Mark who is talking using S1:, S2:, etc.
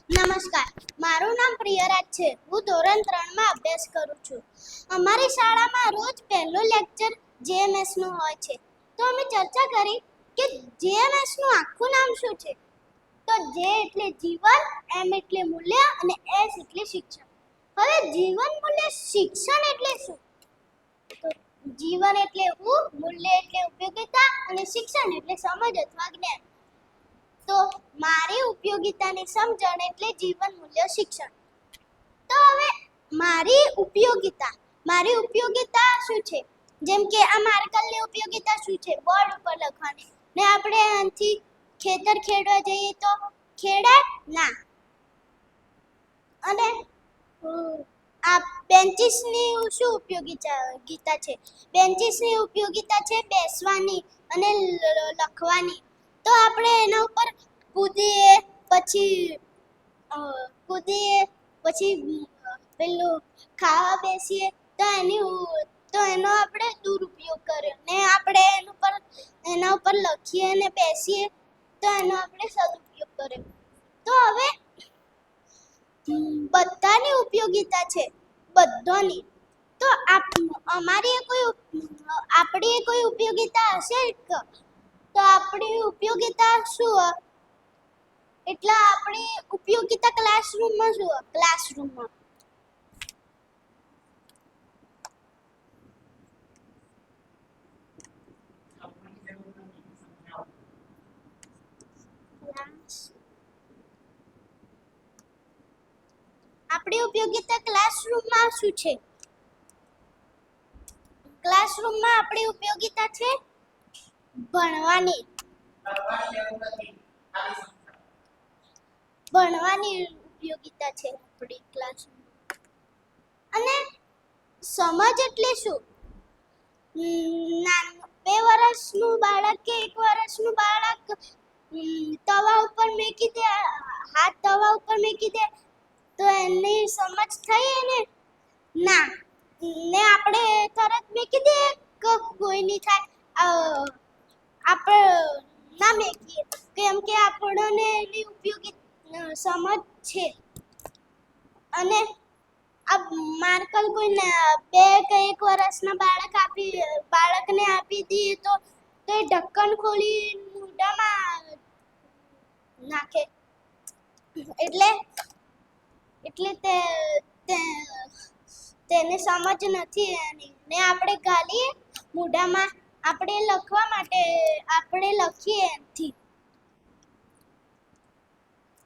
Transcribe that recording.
S1: નમસ્કાર, મારું નામ પ્રિયરાજ છે. હું ધોરણ 3 માં અભ્યાસ કરું છું. અમારી શાળામાં રોજ પહેલો લેક્ચર જેએમએસ નું હોય છે. તો અમે ચર્ચા કરી કે જેએમએસ નું આખું નામ શું છે. તો જે એટલે જીવન, એમ એટલે મૂલ્ય અને એસ એટલે શિક્ષણ. હવે જીવન, મૂલ્ય, શિક્ષણ એટલે શું? તો જીવન એટલે હું, મૂલ્ય એટલે ઉપયોગિતા અને શિક્ષણ એટલે સમજ અથવા જ્ઞાન. તો મારી ઉપયોગિતાની સમજણ એટલે જીવન, મૂલ્ય, શિક્ષણ. તો હવે મારી ઉપયોગિતા શું છે? જેમ કે આ માર્કરની ઉપયોગિતા શું છે? બોર્ડ ઉપર લખવાની. ને આપણે આથી ખેતર ખેડવા જઈએ તો ખેડાય ના. અને આ બેન્ચીસની શું ઉપયોગિતા છે? બેન્ચીસની ઉપયોગિતા છે બેસવાની અને લખવાની. તો આપણે એના ઉપર કૂદીએ, પેલું ખાવા બેસીએ તો એનો આપણે દુરુપયોગ કર્યો ને આપણે એના ઉપર લખીએ અને બેસીએ તો એનો આપણે સદુપયોગ કર્યો. તો હવે બધાની ઉપયોગિતા છે, બધાની. તો આપણી કોઈ ઉપયોગિતા હશે તો આપણી ઉપયોગિતા શું? એટલે આપણી ઉપયોગિતા ક્લાસરૂમમાં શું? ક્લાસરૂમમાં આપણી ઉપયોગિતા ક્લાસરૂમમાં શું છે? ક્લાસરૂમમાં આપણી ઉપયોગિતા છે ભણવાની ઉપયોગિતા છે આપણી ક્લાસરૂમ. અને સમજ એટલે શું? 2 વર્ષનું બાળક કે 1 વર્ષનું બાળક તવા ઉપર મેકી દે તો એની સમજ થઈ એને? ના. ને આપણે તરત મેકી દે કે કોઈ નહીં થાય, આપણે ના મેકીએ કેમ કે આપણને એની ઉપયોગી સમજ છે. અને આ માર્કર કોઈને 2 કે 1 વર્ષના બાળકને આપી દઈએ તો એ ઢક્કન ખોલી મોઢામાં નાખે. એટલે તેને સમજ નથી એની. ને આપણે ગાલીએ મોઢામાં, આપણે લખીએ એનથી.